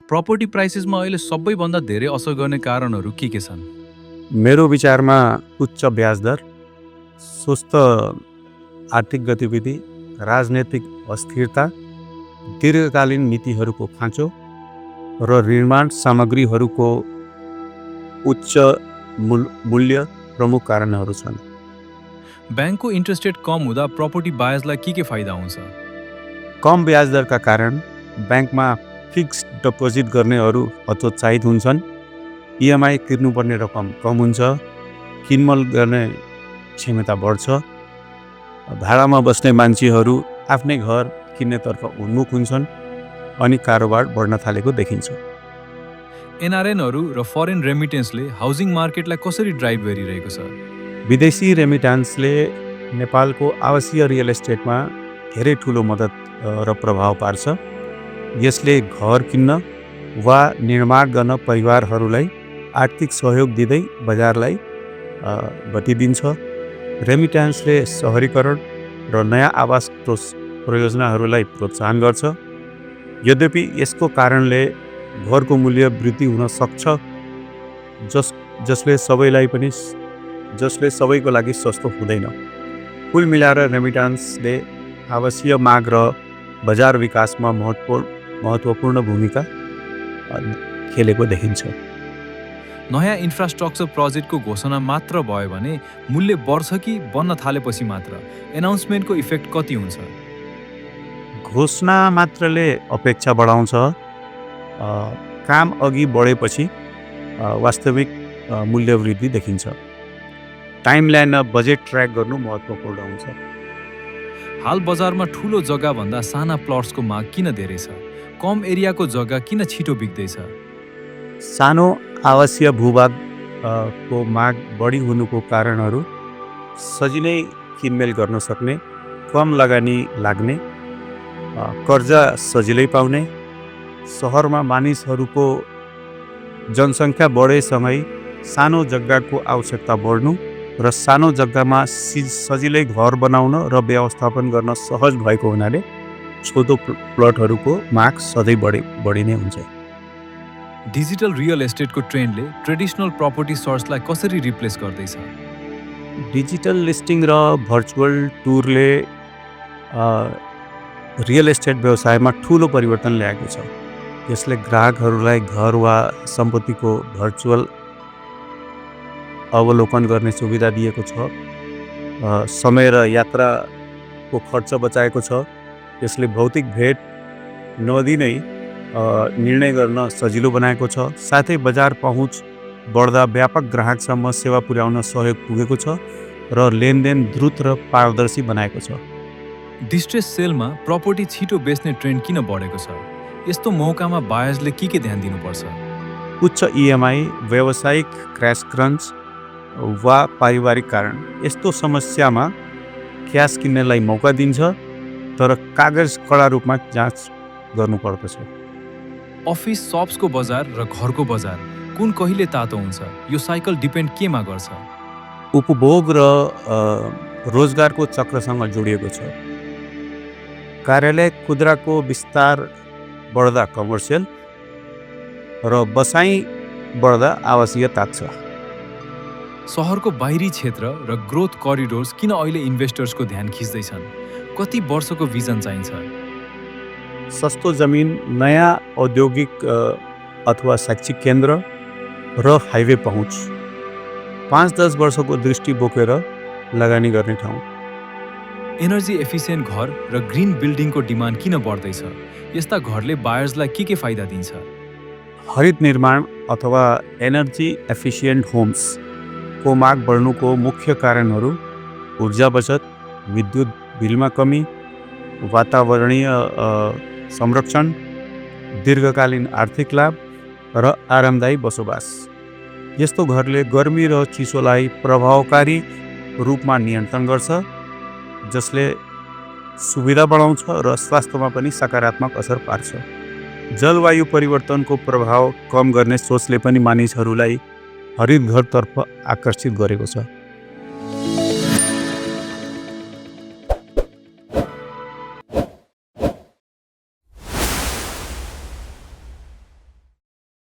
Property प्राइसेसमा अहिले सबैभन्दा धेरै असर गर्ने कारणहरू के छन्? मेरो विचारमा उच्च ब्याज दर, सुस्त आर्थिक गतिविधि, राजनैतिक अस्थिरता, दीर्घकालीन नीतिहरूको खाँचो र निर्माण सामग्रीहरूको उच्च मूल्य प्रमुख कारणहरू छन्। ब्याङ्कको इन्ट्रेस्ट रेट कम हुँदा प्रपर्टी बायर्सलाई के फाइदा हुन्छ? कम ब्याज दरका कारण ब्याङ्कमा फिक्स्ड डिपोजिट गर्नेहरू हतोत्साहित हुन्छन्। इएमआई तिर्नुपर्ने रकम कम हुन्छ, किनमेल गर्ने क्षमता बढ्छ, भाडामा बस्ने मान्छेहरू आफ्नै घर किन्नेतर्फ उन्मुख हुन्छन् अनि कारोबार बढ्न थालेको देखिन्छ। एनआरएनहरू र फरेन रेमिटेन्सले हाउसिङ मार्केटलाई कसरी ड्राइभ गरिरहेको छ? विदेशी रेमिटान्सले नेपालको आवासीय रियल एस्टेटमा धेरै ठुलो मद्दत र प्रभाव पार्छ। यसले घर किन्न वा निर्माण गर्न परिवारहरूलाई आर्थिक सहयोग दिँदै बजारलाई गति दिन्छ। रेमिटान्सले सहरीकरण र नयाँ आवास परियोजनाहरूलाई प्रोत्साहन गर्छ। यद्यपि यसको कारणले घरको मूल्य वृद्धि हुन सक्छ, जसले सबैको लागि सस्तो हुँदैन। कुल मिलाएर रेमिटान्सले आवासीय माग र बजार विकासमा महत्त्वपूर्ण भूमिका खेलेको देखिन्छ। नयाँ इन्फ्रास्ट्रक्चर प्रोजेक्टको घोषणा मात्र भयो भने मूल्य बढ्छ कि बन्न थालेपछि मात्र? एनाउन्समेन्टको इफेक्ट कति हुन्छ? घोषणा मात्रले अपेक्षा बढाउँछ। काम अघि बढेपछि वास्तविक मूल्य वृद्धि देखिन्छ। टाइमलाइनमा बजेट ट्र्याक गर्नु महत्त्वपूर्ण हुन्छ। हाल बजारमा ठुलो जग्गाभन्दा साना प्लट्सको माग किन धेरै छ? कम एरियाको जग्गा किन छिटो बिक्दैछ? सानो आवासीय भूभागको माग बढी हुनुको कारणहरू सजिलै किनमेल गर्न सक्ने, कम लगानी लाग्ने, कर्जा सजिलै पाउने, सहरमा मानिसहरूको जनसङ्ख्या बढेसँगै सानो जग्गाको आवश्यकता बढ्नु र सानो जग्गामा सजिलै घर बनाउन र व्यवस्थापन गर्न सहज भएको हुनाले छोटो प्लटहरूको माग सधैँ बढी नै हुन्छ। डिजिटल रियल एस्टेटको ट्रेन्डले ट्रेडिसनल प्रपर्टी सोर्सलाई कसरी रिप्लेस गर्दैछ? डिजिटल लिस्टिङ र भर्चुअल टुरले रियल एस्टेट व्यवसायमा ठुलो परिवर्तन ल्याएको छ। यसले ग्राहकहरूलाई घर वा सम्पत्तिको भर्चुअल अवलोकन गर्ने सुविधा दिएको छ। समय र यात्राको खर्च बचाएको छ। यसले भौतिक भेट नदिनै निर्णय गर्न सजिलो बनाएको छ। साथै बजार पहुँच बढ्दा व्यापक ग्राहकसम्म सेवा पुर्याउन सहयोग पुगेको छ र लेनदेन द्रुत र पारदर्शी बनाएको छ। डिस्ट्रेस सेलमा प्रपर्टी छिटो बेच्ने ट्रेन्ड किन बढेको छ? यस्तो मौकामा बायर्सले के ध्यान दिनुपर्छ? उच्च इएमआई, व्यावसायिक क्र्यास क्रन्च वा पारिवारिक कारण। यस्तो समस्यामा क्यास किन्नेलाई मौका दिन्छ, तर कागज कडा रूपमा जाँच गर्नुपर्दछ। अफिस सप्सको बजार र घरको बजार कुन कहिले तातो हुन्छ? यो साइकल डिपेन्ड केमा गर्छ? उपभोग र रोजगारको चक्रसँग जोडिएको छ। कार्यालय खुद्राको विस्तार बढ्दा कमर्सियल र बसाइ बढ्दा आवासीय ताक्छ। सहरको बाहिरी क्षेत्र र ग्रोथ करिडोर्स किन अहिले इन्भेस्टर्सको ध्यान खिच्दैछन्? कति वर्षको भिजन चाहिन्छ? सस्तो जमिन, नयाँ औद्योगिक अथवा शैक्षिक केन्द्र र हाइवे पहुँच, 5-10 वर्षको दृष्टि बोकेर लगानी गर्ने ठाउँ। एनर्जी एफिसिएन्ट घर र ग्रिन बिल्डिङको डिमान्ड किन बढ्दैछ? यस्ता घरले बायर्सलाई के फाइदा दिन्छ? हरित निर्माण अथवा एनर्जी एफिसिएन्ट होम्सको माग बढ्नुको मुख्य कारणहरू ऊर्जा बचत, विद्युत बिलमा कमी, वातावरणीय संरक्षण, दीर्घकालीन आर्थिक लाभ र आरामदायी बसोबास। यस्तो घरले गर्मी र चिसोलाई प्रभावकारी रूपमा नियन्त्रण गर्छ, जसले सुविधा बढाउँछ र स्वास्थ्यमा पनि सकारात्मक असर पार्छ। जलवायु परिवर्तनको प्रभाव कम गर्ने सोचले पनि मानिसहरूलाई हरित घरतर्फ आकर्षित गरेको छ।